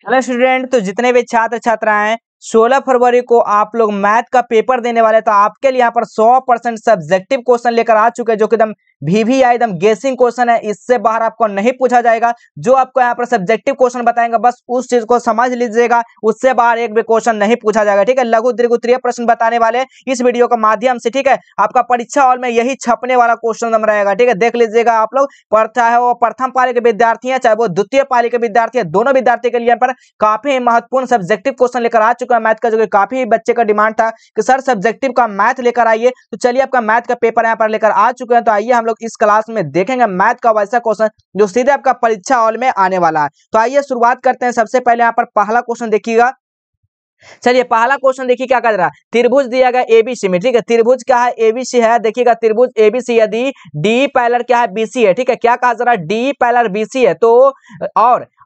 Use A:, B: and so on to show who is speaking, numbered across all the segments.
A: Hello student, तो जितने भी छात्र छात्राएं 16 फरवरी को आप लोग मैथ का पेपर देने वाले, तो आपके लिए यहाँ पर 100% सब्जेक्टिव क्वेश्चन लेकर आ चुके हैं, जो कि एकदम VVI एकदम गेसिंग क्वेश्चन है। इससे बाहर आपको नहीं पूछा जाएगा। जो आपको यहाँ पर सब्जेक्टिव क्वेश्चन बताएंगे बस उस चीज को समझ लीजिएगा, उससे बाहर एक भी क्वेश्चन नहीं पूछा जाएगा। ठीक है, लघु दीर्घ त्रिय प्रश्न बताने वाले इस वीडियो के माध्यम से। ठीक है, आपका परीक्षा हॉल में यही छपने वाला क्वेश्चन रहेगा। ठीक है, देख लीजिएगा आप लोग, चाहे वो प्रथम पाली के विद्यार्थी है चाहे वो द्वितीय पाली के विद्यार्थी है, दोनों विद्यार्थी के लिए यहाँ पर काफी महत्वपूर्ण सब्जेक्टिव क्वेश्चन लेकर आ चुका है मैथ का, जो कि काफी बच्चे का डिमांड था कि सर सब्जेक्टिव का मैथ लेकर आइए। तो चलिए, आपका मैथ का पेपर यहाँ पर लेकर आ चुके हैं। तो आइए हम लोग इस क्लास में देखेंगे मैथ का वैसा क्वेश्चन जो सीधे आपका परीक्षा हॉल में आने वाला है। तो आइए शुरुआत करते हैं। सबसे पहले यहाँ पर पहला क्वेश्चन देखिएगा। चलिए, पहला क्वेश्चन देखिए क्या कर रहा है। त्रिभुज दिया गया एबीसी में। ठीक है, त्रिभुज क्या है, एबीसी है। देखिएगा, त्रिभुज एबीसी यदि डी पैरेलल क्या है, बीसी है। ठीक है, क्या कहा जा रहा है, डी पैरेलल बीसी है। तो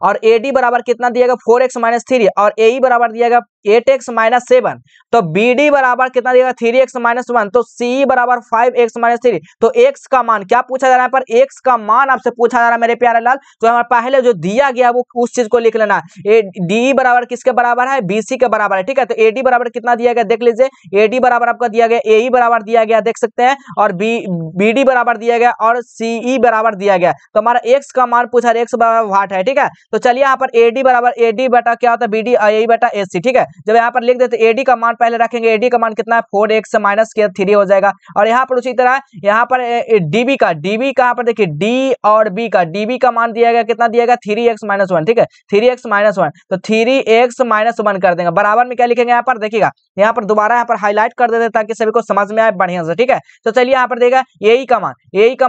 A: और एडी बराबर कितना दिया गया, 4x - 3, और एई बराबर दिया गया 8x - 7। तो बीडी बराबर कितना दिया गया, 3x - 1। तो सी बराबर 5x - 3। तो x का मान क्या पूछा जा रहा है, पर x का मान आपसे पूछा जा रहा है मेरे प्यारे लाल। तो हमारे पहले जो दिया गया वो उस चीज को लिख लेना। डी बराबर किसके बराबर है, बीसी के बराबर है। ठीक है, तो एडी बराबर कितना दिया गया, देख लीजिए। एडी बराबर आपका दिया गया, एई बराबर दिया गया, देख सकते हैं, और बीडी बराबर दिया गया, और सीई बराबर दिया गया। तो हमारा x का मान पूछा, x बराबर वाट है। ठीक है, तो चलिए यहाँ पर एडी बराबर एडी बटा क्या होता है, बीडी एई बटा एसी। ठीक है, जब यहाँ पर लिख देते एडी का मान पहले रखेंगे, एडी का मान कितना है, 4x - 3 हो जाएगा। और यहाँ पर उसी तरह यहाँ पर डीबी का यहाँ पर देखिए डी और बी का, डीबी का मान दिया गया, कितना दिया गया, 3x - 1। ठीक है, 3x - 1, तो 3x - 1 कर देंगे। बराबर में क्या लिखेंगे, यहाँ पर देखिएगा, यहाँ पर दोबारा यहाँ पर हाईलाइट कर देते ताकि सभी को समझ में आए बढ़िया से। ठीक है, तो चलिए यहाँ पर देगा एई का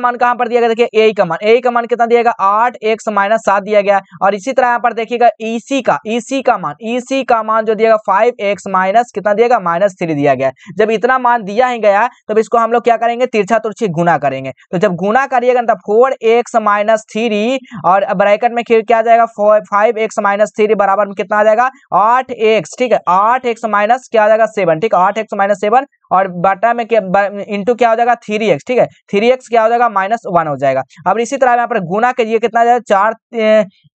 A: मान कहाँ पर दिया गया, देखिए एई का मान कितना दिया गया, 8x - 7 दिया गया। और इसी तरह यहाँ पर देखिएगा EC का मान जो दिया गया 5x माइनस कितना दिया गया, -3 दिया गया। जब इतना मान दिया ही गया तब इसको हम लोग क्या करेंगे, तिरछा तुरछी गुना करेंगे। तो जब गुना करिएगा तब 4x - 3 और ब्रैकेट में क्या आ जाएगा, 5x - 3 बराबर में कितना आ जाएगा, 8x। ठीक है, 8x माइनस क्या आ जाएगा, 7। ठीक है, 8x - 7 और बटा में क्या इंटू क्या हो जाएगा, 3x। ठीक है, 3x क्या हो जाएगा, -1 हो जाएगा। अब इसी तरह यहाँ पर गुना करिए, कितना आ जाएगा, 4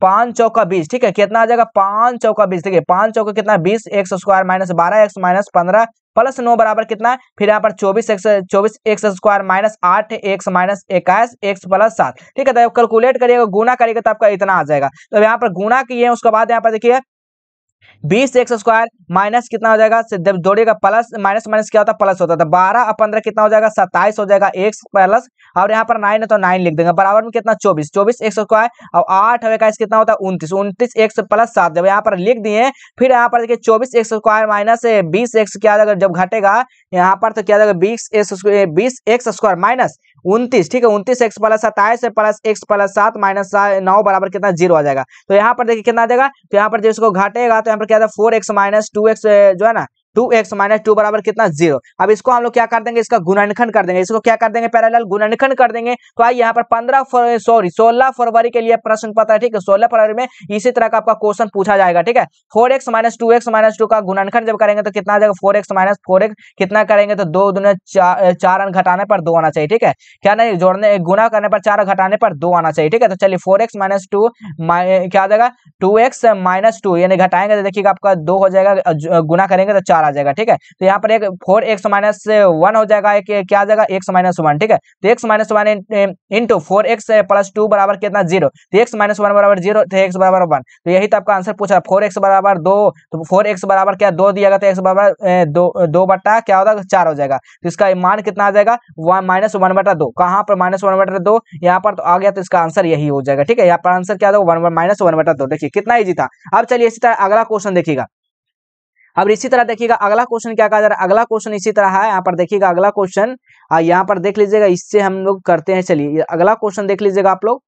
A: 5 चौका 20। ठीक है, कितना आ जाएगा, 5 चौका 20। ठीक है, 5 चौका कितना, 20x square minus 12x minus 15 plus 9 बराबर कितना है, फिर यहाँ पर 24x square minus 8x minus 21x plus 7। ठीक है, तो कैलकुलेट करिएगा, गुना करिएगा तो आपका इतना आ जाएगा। तो यहाँ पर गुना किए, उसके बाद यहाँ पर देखिए 20x स्क्वायर माइनस कितना हो जाएगा, जब जोड़ेगा प्लस माइनस माइनस क्या होता है, प्लस होता है। तो 12 और 15 कितना हो जाएगा, 27 हो जाएगा, x प्लस, और यहाँ पर 9 है तो 9 लिख देंगे, बराबर में कितना, 24x स्क्वायर और 8 और 21 कितना होता है, 29x प्लस 7। जब यहाँ पर लिख दिए, फिर यहाँ पर देखिए 24x स्क्वायर माइनस 20x क्या हो जाएगा, जब घटेगा यहाँ पर तो क्या हो जाएगा, 20x स्क्वायर माइनस 29। ठीक है, 29x plus 27 plus x plus 7 minus 9 बराबर कितना, 0 आ जाएगा। तो यहाँ पर देखिए कितना देगा, तो यहाँ पर जब इसको घटेगा तो यहाँ पर क्या था, 4x माइनस 2x जो है ना, 2x माइनस 2 बराबर कितना, 0। अब इसको हम लोग क्या कर देंगे, इसका गुणनखंड कर देंगे। इसको क्या कर देंगे, पैरेलल गुणनखंड कर देंगे। तो आइए यहाँ पर 16 फरवरी के लिए प्रश्न पता है। ठीक है, 16 फरवरी में इसी तरह का आपका क्वेश्चन पूछा जाएगा। ठीक है, 4x माइनस 2x - 2 का गुणनखंड जब करेंगे तो कितना आ जाएगा, 4x माइनस 4x कितना करेंगे, तो 2 दूने 4 अंक घटाने पर 2 आना चाहिए। ठीक है, क्या नहीं, जोड़ने गुना करने पर 4 घटाने पर 2 आना चाहिए। ठीक है, तो चलिए 4x माइनस 2 क्या आ जाएगा, 2x माइनस 2, यानी घटाएंगे तो देखिएगा आपका 2 हो जाएगा, गुना करेंगे तो 4 आ जाएगा। ठीक है, तो यहाँ पर एक 4x माइनस 1 हो जाएगा, एक क्या आ जाएगा, x माइनस 1। ठीक है, तो x minus 1 into 4x plus 2 बराबर कितना, 0। तो x माइनस 1 बराबर 0, तो x बराबर 1। तो यही तो आपका आंसर पूछा, 4x बराबर 2। तो 4x बराबर क्या, 2 दिया गया, तो x बराबर 2 बटा क्या होगा, 4 हो जाएगा। तो इसका मान कितना आ जाएगा, -1/2। कहाँ पर -1/2, यहाँ पर तो आ गया, तो इसका आंसर यही हो जाएगा। ठीक है, यहाँ पर आंसर क्या होगा, -1/2। देखिए कितना ईजी था। अब चलिए इसी तरह अगला क्वेश्चन देखिएगा। अब इसी तरह देखिएगा अगला क्वेश्चन क्या कहा जा रहा है, अगला क्वेश्चन इसी तरह है। यहाँ पर देखिएगा अगला क्वेश्चन, यहाँ पर देख लीजिएगा, इससे हम लोग करते हैं। चलिए अगला क्वेश्चन देख लीजिएगा आप लोग।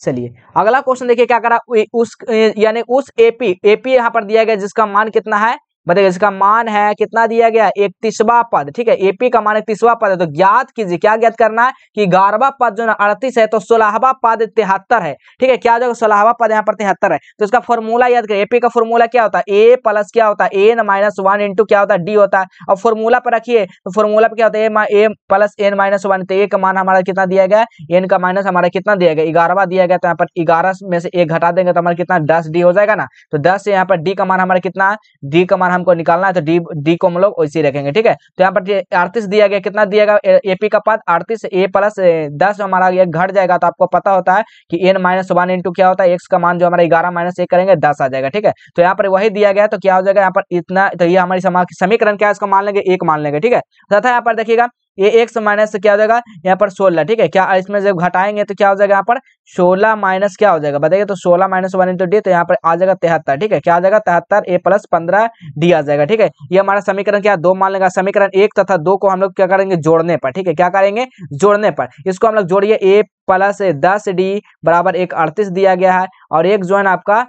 A: चलिए अगला क्वेश्चन देखिए क्या करा, उस यानी उस एपी यहाँ पर दिया गया जिसका मान कितना है, बताइए इसका मान है कितना दिया गया 31वां पद, ठीक है। एपी का मान 31वां पद है, तो ज्ञात कीजिए, क्या ज्ञात करना है कि 11वां पद जो है 38 है, तो 16वां पद 73 है, ठीक है। क्या हो जाएगा 16वां पद यहाँ पर 73 है, तो इसका फॉर्मूला याद करिए। एपी का फॉर्मूला क्या होता है, ए प्लस क्या होता है एन माइनस वन इंटू क्या होता है डी होता है। और फॉर्मूला पर रखिए, तो फॉर्मूला पर क्या होता है ए प्लस एन माइनस वन, तो ए का मान हमारा कितना दिया गया, एन का माइनस हमारा कितना दिया गया 11वां दिया गया, तो यहाँ पर 11 में से एक घटा देंगे तो हमारा कितना 10 डी हो जाएगा ना। तो 10 से यहाँ पर डी का मान हमारा कितना, डी का मान हमको निकालना है, तो डी को हम लोग वैसे ही रखेंगे, ठीक है। तो यहाँ पर 38 दिया गया, कितना दिया गया एपी का पद 38, ए प्लस 10 हमारा ये घट जाएगा, तो आपको पता होता है कि एन माइनस वन इंटू क्या होता है एक्स का मान जो हमारा 11 माइनस 1 करेंगे 10 आ जाएगा, ठीक है। तो यहाँ पर वही दिया गया, तो क्या हो जाएगा यहाँ पर इतना, तो ये हमारी समीकरण क्या है, इसका मान लेंगे 1 मान लेंगे, ठीक है। तथा यहाँ पर देखिएगा ये एक्स माइनस क्या हो जाएगा यहाँ पर 16, ठीक है। क्या इसमें जब घटाएंगे तो क्या हो जाएगा यहाँ पर 16 माइनस क्या हो जाएगा बताइए, तो 16 माइनस वन इंटू डी, तो यहाँ पर आ जाएगा 73, ठीक है। क्या आ जाएगा 73 ए प्लस 15 डी आ जाएगा, ठीक है। ये हमारा समीकरण क्या 2 मान लेगा। समीकरण 1 तथा 2 को हम लोग क्या करेंगे जोड़ने पर, ठीक है। क्या करेंगे जोड़ने पर, इसको हम लोग जोड़िए, ए प्लस 10 डी बराबर एक 38 दिया गया है, और एक जो है ना आपका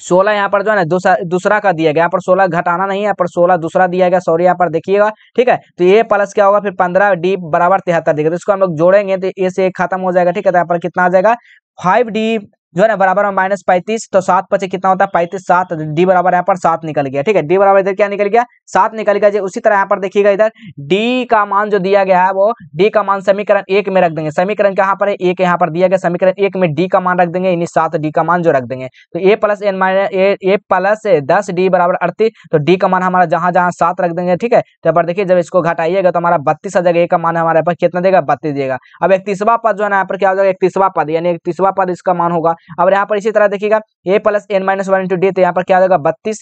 A: 16 यहाँ पर जो है ना दूसरा का दिया गया, यहाँ पर 16 घटाना नहीं है, यहाँ पर 16 दूसरा दिया गया, सॉरी यहाँ पर देखिएगा, ठीक है। तो ये प्लस क्या होगा फिर 15 डी बराबर 73 देगा, तो इसको हम लोग जोड़ेंगे तो ए से 1 खत्म हो जाएगा, ठीक है। तो यहाँ पर कितना आ जाएगा 5 डी जो है ना बराबर में माइनस 35, तो 7 पचे कितना होता है 35, 7 डी बराबर यहाँ पर 7 निकल गया, ठीक है। डी बराबर इधर क्या निकल गया 7 निकल गया। उसी तरह यहाँ पर देखिएगा इधर डी का मान जो दिया गया है वो डी का मान समीकरण 1 में रख देंगे। समीकरण कहाँ पर है 1 यहाँ पर दिया गया, समीकरण 1 में डी का मान रख देंगे, यानी 7 डी का मान जो रख देंगे। तो ए प्लस एन माइनस ए प्लस 10 डी बराबर 38, तो डी का मान हमारा जहां जहां 7 रख देंगे, ठीक है। तो यहाँ पर देखिए जब इसको घटाइएगा तो हमारा 32 आ जाएगा, ए का मान हमारे पास कितना देगा 32 देगा। अब 31वां पद जो है ना यहाँ पर क्या हो जाएगा 31वां पद, यानी 31वां पद इसका मान होगा। अब यहाँ पर इसी तरह देखिएगा a plus N minus one into d, तो यहाँ पर क्या हो जाएगा 32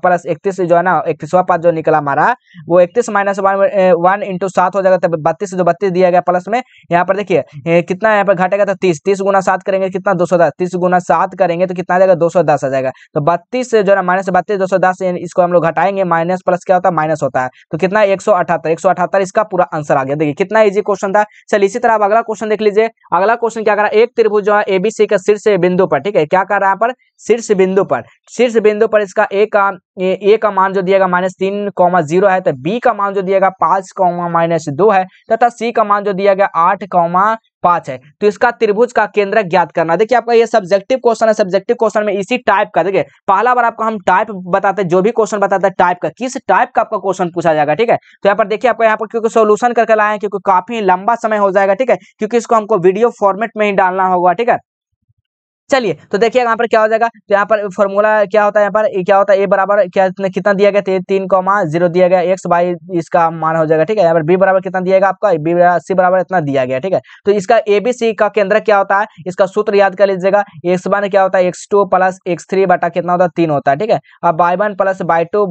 A: प्लस 31 जो है ना 31वां पद जो निकला हमारा वो 31 माइनस वन इंटू 7 हो जाएगा, तब 32 जो 32 दिया गया प्लस में यहाँ पर देखिए कितना यहाँ पर घटेगा, तो 30, 30 गुना 7 करेंगे कितना 210, 30 गुना 7 करेंगे तो कितना आ जाएगा 210 आ जाएगा। तो 32 जो है ना माइनस 32 210, इसको हम लोग घटाएंगे, माइनस प्लस क्या होता है माइनस होता है, तो कितना 178 इसका पूरा आंसर आ गया। देखिए कितना इजी क्वेश्चन था। चलिए इसी तरह अब अगला क्वेश्चन देख लीजिए। अगला क्वेश्चन क्या कर रहा है, एक त्रिभुज जो है एबीसी का शीर्ष बिंदु पर, ठीक है, क्या कर रहा है पर शीर्ष बिंदु पर इसका ए का मान जो दिएगा -3,0 है, तो बी का मान जो दिएगा 5,-2 है, तथा सी का मान जो दिया गया 8,5 है। तो इसका त्रिभुज का केंद्र ज्ञात करना। देखिए आपका ये सब्जेक्टिव क्वेश्चन है, सब्जेक्टिव क्वेश्चन में इसी टाइप का, देखिए पहला बार आपको हम टाइप बताते हैं, जो भी क्वेश्चन बताते हैं टाइप का, किस टाइप का आपका क्वेश्चन पूछा जाएगा, ठीक है। तो यहाँ पर देखिए आपको यहाँ पर क्योंकि सोल्यूशन करके लाए हैं, क्योंकि काफी लंबा समय हो जाएगा, ठीक है, क्योंकि इसको हमको वीडियो फॉर्मेट में ही डालना होगा, ठीक है। चलिए तो देखिए यहाँ पर क्या हो जाएगा, तो यहाँ पर फॉर्मूला क्या होता है, यहाँ पर क्या होता है ए बराबर क्या कितना दिया गया 3,0 दिया गया एक्स बाई इसका मान हो जाएगा, ठीक है। यहाँ पर बी बराबर कितना दिया गया आपका सी बराबर इतना दिया गया, ठीक है। तो इसका एबीसी का केंद्र क्या होता है, इसका सूत्र याद कर लीजिएगा, एक्स वन क्या होता है x2 प्लस x3 बटा कितना होता है 3 होता है, ठीक है। अब y1 प्लस y2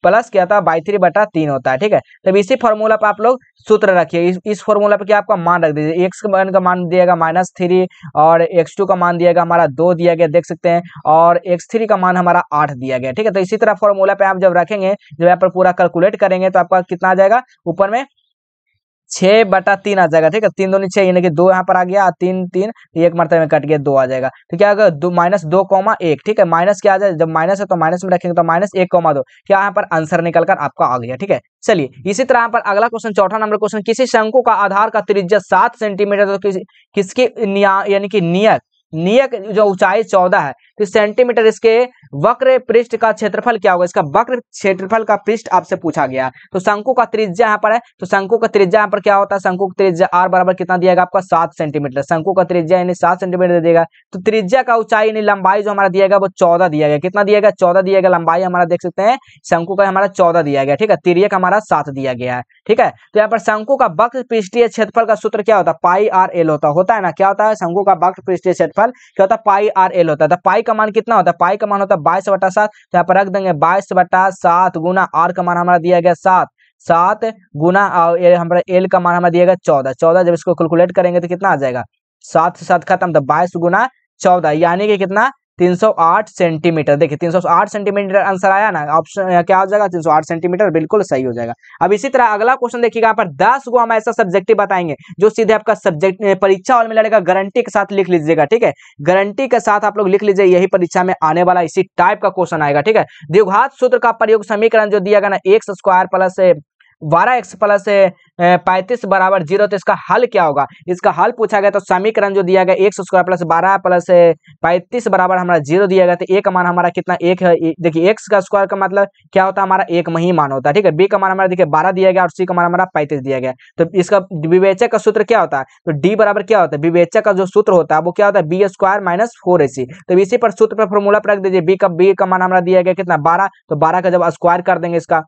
A: प्लस क्या था बाई 3 बटा 3 होता है, ठीक है। तब इसी फॉर्मूला पे आप लोग सूत्र रखिए, इस फॉर्मूला पे क्या आपका मान रख दीजिए, एक्स का मान दिएगा -3 और x2 का मान दिएगा हमारा 2 दिया गया देख सकते हैं, और x3 का मान हमारा 8 दिया गया, ठीक है। तो इसी तरह फॉर्मूला पे आप जब रखेंगे, जब यहाँ पर पूरा कैलकुलेट करेंगे तो आपका कितना आ जाएगा, ऊपर में 6/3 आ जाएगा, ठीक है। 3 दूनी 6 यानी कि 2 यहाँ पर आ गया, 3 3 एक मरतबे में कट गया 2 आ जाएगा। तो क्या होगा -2,1, ठीक है। माइनस क्या आ जाए, जब माइनस है तो माइनस में रखेंगे तो -1,2 क्या यहाँ पर आंसर निकल कर आपका आ गया, ठीक है। चलिए इसी तरह यहाँ पर अगला क्वेश्चन, चौथा नंबर क्वेश्चन, किसी शंकु का आधार का त्रिज्या 7 सेंटीमीटर, तो किसके यानी कि नियत जो ऊंचाई 14 है, तो सेंटीमीटर इसके वक्र पृष्ठ का क्षेत्रफल क्या होगा, इसका वक्र क्षेत्रफल का पृष्ठ आपसे पूछा गया। तो शंकु का त्रिज्या यहाँ पर है, तो शंकु का त्रिज्या यहाँ पर क्या होता है, शंकु का त्रिज्या r बराबर कितना दिया गया आपका 7 सेंटीमीटर, शंकु का त्रिज्या यानी 7 सेंटीमीटर दे देगा। तो त्रिज्या का ऊंचाई यानी लंबाई जो हमारा दिया गया वो 14 दिया गया, कितना दिया गया 14 दिया गया, लंबाई हमारा देख सकते हैं शंकु का हमारा 14 दिया गया, ठीक है। तिर्यक हमारा 7 दिया गया है, ठीक है। तो यहाँ पर शंकु का वक्र पृष्ठीय क्षेत्रफल का सूत्र क्या होता है, πr/l होता है ना, क्या होता है शंकु का वक्र पृष्ठीय क्षेत्रफल क्या होता है πr/l होता है। तो पाई का मान कितना होता है, पाई का मान होता है 22/7, तो यहाँ पर रख देंगे 22/7 गुना r का मान हमारा दिया गया 7 गुना हमारा एल का मान हमारा दिया गया 14, जब इसको कैलकुलेट करेंगे तो कितना आ जाएगा 7 से 7 खत्म, तो 22 गुना 14 यानी कि कितना 308 सेंटीमीटर। देखिए 308 सेंटीमीटर आंसर आया ना, ऑप्शन क्या हो जाएगा 308 सेंटीमीटर, बिल्कुल सही हो जाएगा। अब इसी तरह अगला क्वेश्चन देखिएगा, यहाँ पर 10 को हम ऐसा सब्जेक्टिव बताएंगे जो सीधे आपका सब्जेक्ट परीक्षा हॉल में लड़ेगा, गारंटी के साथ लिख लीजिएगा, ठीक है, गारंटी के साथ आप लोग लिख लीजिए, यही परीक्षा में आने वाला इसी टाइप का क्वेश्चन आएगा, ठीक है। द्विघात सूत्र का प्रयोग समीकरण जो दिया गया ना, x square plus 12x plus 35 बराबर 0, तो इसका हल क्या होगा, इसका हल पूछा गया। तो समीकरण जो दिया गया एक्स स्क्वायर प्लस 12 प्लस 35 बराबर हमारा 0 दिया गया, तो ए का मान हमारा कितना 1 है। देखिए एक्स का स्क्वायर का मतलब क्या होता है, हमारा 1 में ही मान होता है, ठीक है। बी का मान हमारा देखिए 12 दिया गया और सी का मान हमारा 35 दिया गया। तो इसका विवेचक का सूत्र क्या होता है, तो डी बराबर क्या होता है, विवेचक का जो सूत्र होता है वो क्या होता है, बी स्क्वायर माइनस 4ac। तो इसी पर सूत्र पर फॉर्मूला पर रख दीजिए, बी का मान हमारा दिया गया कितना 12, तो 12 का जब स्क्वायर कर देंगे इसका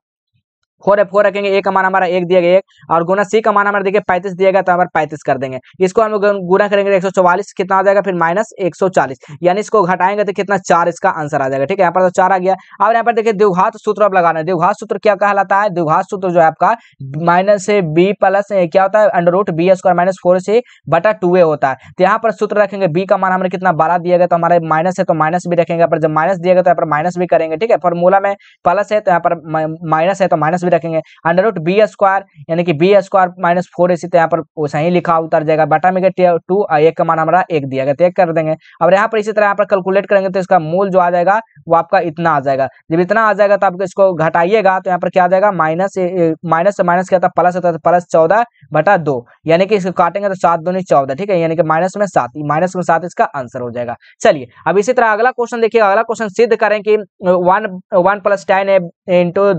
A: 4 है, 4 रखेंगे, ए का मान हमारा 1 दिया गया 1, और गुना सी का मान हमारा देखिए 35 दिया गया, तो हमारा 35 कर देंगे। इसको हम लोग गुना करेंगे 144, कितना आ जाएगा फिर माइनस 140, यानी इसको घटाएंगे तो कितना 4 इसका आंसर आ जाएगा, ठीक है। यहाँ पर तो 4 आ गया। अब यहाँ पर देखिए द्विघात सूत्र अब लगाना है। द्विघात सूत्र क्या कहलाता है, द्विघात सूत्र जो है आपका माइनस से बी प्लस क्या होता है, under root B square minus 4ac बटा 2a होता है। तो यहाँ पर सूत्र रखेंगे, बी का मान हमारे कितना 12 दिया गया, तो हमारे माइनस है तो माइनस भी रखेंगे, पर जब माइनस दिया गया तो यहाँ पर माइनस भी करेंगे, ठीक है। फॉर्मूला में प्लस है तो यहाँ पर माइनस है तो माइनस भी रखेंगे, अंडर रूट बी स्क्वायर यानी कि बी स्क्वायर माइनस 4ac, तो यहाँ पर वैसा ही लिखा उतर जाएगा, बटा में 2, एक का मान हमारा 1 दिया गया तो 1 कर देंगे। अब यहाँ पर इसी तरह यहाँ पर कैलकुलेट करेंगे तो इसका मूल जो आ जाएगा वो आपका इतना आ जाएगा। जब इतना आ जाएगा तो आप इसको घटाइएगा तो यहाँ पर क्या आ जाएगा, माइनस से माइनस क्या था, प्लस होता है, प्लस 14 बटा 2, यानी कि इसको काटेंगे तो 7 दूनी 14, ठीक है, यानी कि माइनस में 7 इसका आंसर हो जाएगा। चलिए अब इसी तरह अगला क्वेश्चन देखिए, अगला क्वेश्चन सिद्ध करें कि 1 प्लस 10 इंटू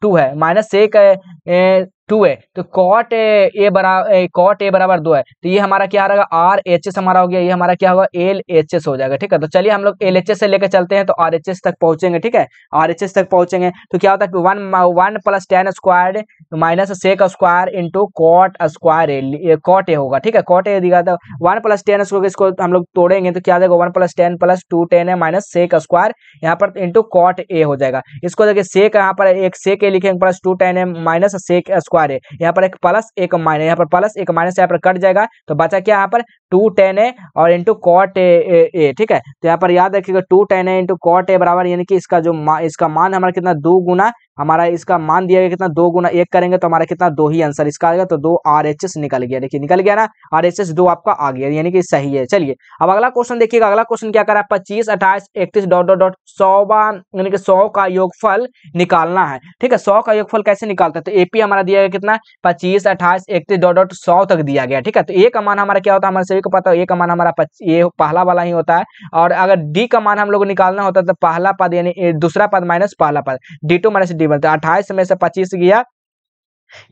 A: 2 है माइनस 1 2 है, तो कॉट ए बराबर 2 है, तो ये हमारा क्या रहेगा RHS हमारा हो गया, ये हमारा क्या होगा LHS हो जाएगा, ठीक है। तो चलिए हम लोग LHS से लेकर चलते हैं तो RHS तक पहुंचेंगे, ठीक है, RHS तक पहुंचेंगे तो क्या होता है कि 1 plus 10 square minus sec square into cot square cot A होगा, ठीक है। कॉट ए दिया था 1 प्लस 10 स्क्वायर, इसको हम लोग तोड़ेंगे तो क्या आ जाएगा 1 प्लस 10 प्लस 2 10 है माइनस सेक स्क्वायर, यहाँ पर इंटू कॉट ए हो जाएगा। इसको देखिए सेक, यहाँ पर एक सेक ए लिखेंगे प्लस 2 10 है माइनस सेक स्क्वायर है, यहाँ पर एक प्लस एक माइनस, यहाँ पर प्लस एक माइनस यहाँ पर कट जाएगा, तो बचा क्या यहाँ पर 2 10 है और इंटू कॉट ए, ठीक है। तो यहाँ पर याद रखिएगा 2 10 है इंटू कॉट ए बराबर, यानी कि इसका जो इसका मान हमारा कितना 2 गुना हमारा इसका मान दिया गया कितना 2 गुना 1 करेंगे तो हमारा कितना 2 ही आंसर इसका आएगा, तो 2 RHS निकल गया, देखिए निकल गया ना, RHS 2 आपका आ गया, यानी कि सही है। चलिए अब अगला क्वेश्चन देखिएगा, अगला क्वेश्चन क्या करा, 25 28 31 डॉट डॉट डॉट 100 यानी कि 100 का योगफल निकालना है, ठीक है। 100 का योगफल कैसे निकालते हैं, तो एपी हमारा दिया गया कितना 25 28 31 डॉट डॉट 100 तक दिया गया, ठीक है। तो ए का मान हमारा क्या होता है, हमारे सभी को पता है, ए का मान हमारा ये पहला वाला ही होता है, और अगर डी का मान हम लोग निकालना होता है तो पहला पद यानी दूसरा पद माइनस पहला पद, D2 माइनस D1, तो 28 में से 25 गया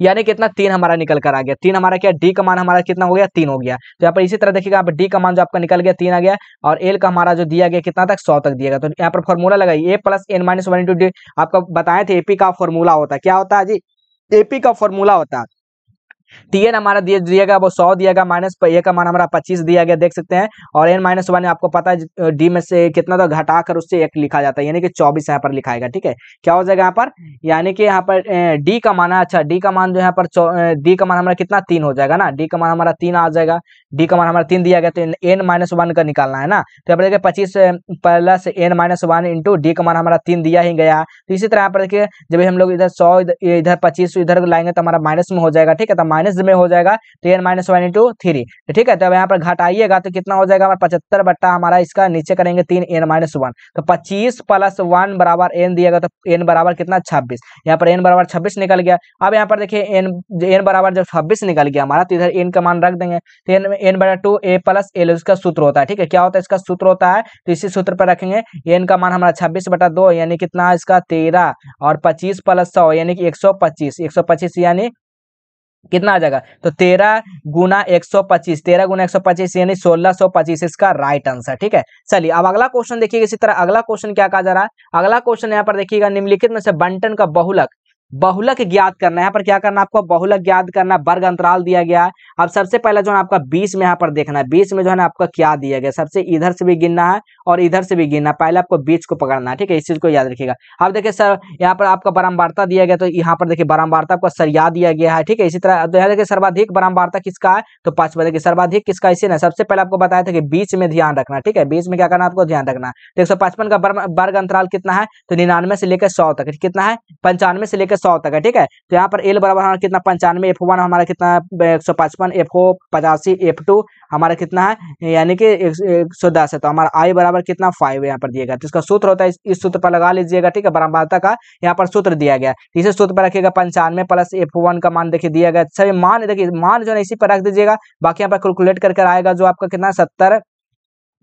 A: यानी कितना 3 हमारा निकल कर आ गया, 3 हमारा क्या डी का मान हमारा कितना हो गया 3 हो गया। तो यहाँ पर इसी तरह देखिएगा, यहाँ पर डी का मान जो आपका निकल गया 3 आ गया, और एल का हमारा जो दिया गया कितना तक 100 तक दिया गया। तो यहाँ पर फॉर्मूला लगाइए, a plus N minus 1 into d, आपका बताए थे एपी का फॉर्मूला होता है, क्या होता है जी, एपी का फॉर्मूला होता है टीएन हमारा दिया गया वो 100 दिया गया, माइनस ए का मान हमारा 25 दिया गया, देख सकते हैं, और एन माइनस 1 आपको पता है डी में से कितना तो घटा कर उससे 1 लिखा जाता है, यानी कि 24 यहाँ पर लिखाएगा, ठीक है। क्या हो जाएगा यहाँ पर, यानी कि यहाँ पर डी का मान है, अच्छा डी का मान जो यहाँ पर डी का मान हमारा कितना 3 हो जाएगा ना, डी का मान हमारा 3 आ जाएगा, डी का मान हमारा 3 दिया गया, तो एन माइनस 1 का निकालना है ना। तो यहाँ पर देखिए 25 plus N minus 1 into D का मान हमारा 3 दिया ही गया। तो इसी तरह यहाँ पर देखिए जब हम लोग इधर 100 इधर 25 इधर लाएंगे तो हमारा माइनस में हो जाएगा, ठीक है, तो माइनस में हो जाएगा, तो एन माइनस 1 इंटू 3, ठीक है। तो अब यहाँ पर घटाइएगा तो कितना हो जाएगा हमारा 75 बट्टा हमारा इसका नीचे करेंगे 3 एन माइनस 1, तो 25 प्लस 1 बराबर एन दिएगा, तो एन बराबर कितना 26, यहाँ पर एन बराबर 26 निकल गया। अब यहाँ पर देखिए एन बराबर जब 26 निकल गया हमारा, तो इधर एन का मान रख देंगे, तो एन बटा 2 ए प्लस एल उसका सूत्र होता है, ठीक है। क्या होता है इसका सूत्र होता है, तो इसी सूत्र पर रखेंगे, एन का मान हमारा 26 बटा 2 यानी कितना इसका 13, और 25 प्लस 100 यानी कि 125 यानी कितना आ जाएगा, तो 13 गुना 125 यानी 1625 इसका राइट आंसर, ठीक है। चलिए अब अगला क्वेश्चन देखिए, इसी तरह अगला क्वेश्चन क्या कहा जा रहा है, अगला क्वेश्चन यहाँ पर देखिएगा, निम्नलिखित में से बंटन का बहुलक बहुलक ज्ञात करना है। यहाँ पर क्या करना है आपको, बहुलक ज्ञात करना, वर्ग अंतराल दिया गया है। अब सबसे पहले जो है आपका 20 में यहाँ पर देखना है, 20 में जो है ना आपका क्या दिया गया, सबसे इधर से भी गिनना है और इधर से भी गिनना, पहले आपको 20 को पकड़ना है, ठीक है, इस चीज को याद रखिएगा। अब देखिए सर यहाँ पर आपका बारंबारता दिया गया, तो यहाँ पर देखिए बारंबारता आपका सरिया दिया गया है, ठीक है। इसी तरह यहाँ देखिए सर्वाधिक बारंबारता किसका है, तो 5 देखिए सर्वाधिक किसका, इसी ने सबसे पहले आपको बताया था कि 20 में ध्यान रखना, ठीक है, 20 में क्या करना आपको ध्यान रखना। तो 155 का वर्ग अंतराल कितना है, तो 99 से लेकर 100 तक, कितना है 95 से लेकर 100 तक है, ठीक है। तो यहाँ पर एल बराबर हमारा कितना 95, F1 हमारा कितना है 155, F4 85, F2 हमारा कितना है यानी कि 110 है। तो हमारा आई बराबर कितना 5 यहाँ पर दिएगा। तो इसका सूत्र होता है, इस सूत्र पर लगा लीजिएगा, ठीक है, बारंबारता का यहाँ पर सूत्र दिया गया, इसे सूत्र पर रखिएगा 95 प्लस F1 का मान देखिए दिया गया। सभी मान देखिए, मान जो है इसी पर रख दीजिएगा, बाकी यहाँ पर कैलकुलेट करके आएगा जो आपका कितना 70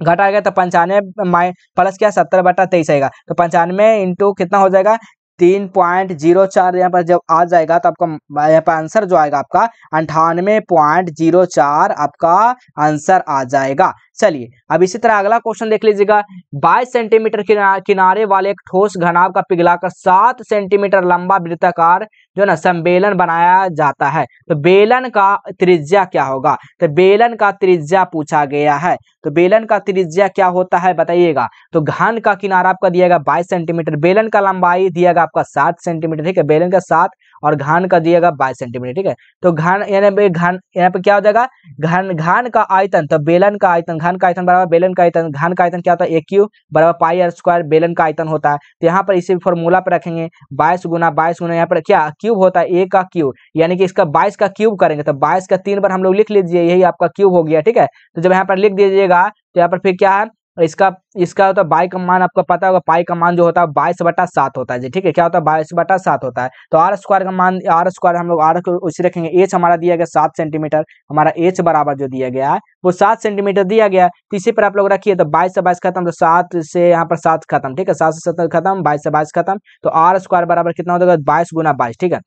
A: घटाएगा, तो 95 प्लस क्या 70/23 आएगा। तो 95 इंटू कितना हो जाएगा 3.04, यहाँ पर जब आ जाएगा तो आपका यहाँ पर आंसर जो आएगा आपका 98.04 आपका आंसर आ जाएगा। चलिए अब इसी तरह अगला क्वेश्चन देख लीजिएगा। 22 सेंटीमीटर किनारे वाले एक ठोस घनाभ का पिघलाकर 7 सेंटीमीटर लंबा वृत्ताकार जो ना सम्मेलन बनाया जाता है, तो बेलन का त्रिज्या क्या होगा, तो बेलन का त्रिज्या पूछा गया है। तो बेलन का त्रिज्या क्या होता है बताइएगा। तो घन का किनारा आपका दिएगा 22 सेंटीमीटर, बेलन का लंबाई दिएगा आपका 7 सेंटीमीटर, ठीक है, बेलन का 7 और घन का दिएगा 22 सेंटीमीटर, ठीक है। तो घन यानी घन यहाँ पे क्या हो जाएगा, घन का आयतन, तो बेलन का आयतन, घन का आयतन बराबर बेलन का आयतन, घन का आयतन क्या होता है ए क्यू बराबर पाई आर स्क्वायर बेलन का आयतन होता है। तो यहाँ पर इसी फॉर्मूला पे रखेंगे 22 गुना यहाँ पर क्या क्यूब होता है, ए का क्यूब, यानी कि इसका 22 का क्यूब करेंगे तो 22 का 3 बार हम लोग लिख लीजिए, यही आपका क्यूब हो गया, ठीक है। तो जब यहाँ पर लिख दीजिएगा तो यहाँ पर फिर क्या है, इसका होता है बाई का मान आपका पता होगा, पाई का मान जो होता है 22/7 होता है जी, ठीक है, क्या होता है 22/7 होता है। तो आर स्क्वायर का मान, आर स्क्वायर हम लोग आर को उसी रखेंगे, एच हमारा दिया गया 7 सेंटीमीटर, हमारा एच बराबर जो दिया गया है वो 7 सेंटीमीटर दिया गया। तो इसी पर आप लोग रखिए, तो 22 से 22 खत्म, तो 7 से यहाँ पर 7 खत्म, ठीक है, 7 से 7 खत्म, 22 से 22 खत्म, तो आर स्क्वायर बराबर कितना हो जाएगा 22 गुना 22, ठीक है।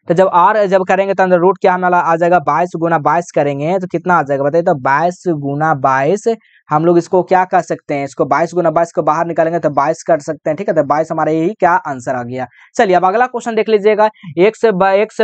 A: तो जब करेंगे तो अंदर रूट क्या हमारा आ जाएगा 22 गुना 22 करेंगे तो कितना आ जाएगा बताइए। तो 22 गुना 22 हम लोग इसको क्या कर सकते हैं, इसको 22 गुना 22 को बाहर निकालेंगे तो 22 कर सकते हैं, ठीक है। तो 22 हमारा यही क्या आंसर आ गया। चलिए अब अगला क्वेश्चन देख लीजिएगा। x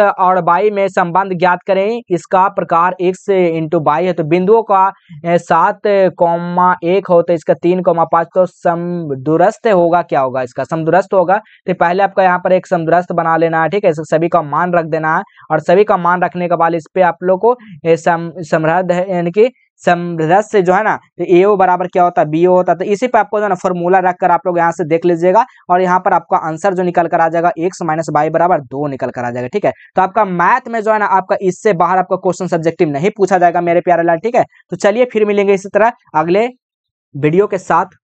A: और y में संबंध ज्ञात करें, इसका प्रकार x इंटू y है। तो बिंदुओं का 7,1 हो तो इसका 3,5 को समदूरस्थ होगा, क्या होगा इसका समदूरस्थ होगा। तो पहले आपका यहाँ पर एक समदूरस्थ बना लेना है, ठीक है, सभी का मान रख देना है और सभी का मान रखने के बाद इस पे आप लोग को समृद्ध है यानी कि समृद्ध से जो है ना तो एओ बराबर क्या होता है बीओ होता है। तो इसी पे आपको जो है ना फॉर्मूला रख कर आप लोग यहाँ से देख लीजिएगा और यहाँ पर आपका आंसर जो निकल कर आ जाएगा x - y बराबर 2 निकल कर आ जाएगा, ठीक है। तो आपका मैथ में जो है ना आपका इससे बाहर आपका क्वेश्चन सब्जेक्टिव नहीं पूछा जाएगा मेरे प्यारे लाल, ठीक है। तो चलिए फिर मिलेंगे इसी तरह अगले वीडियो के साथ।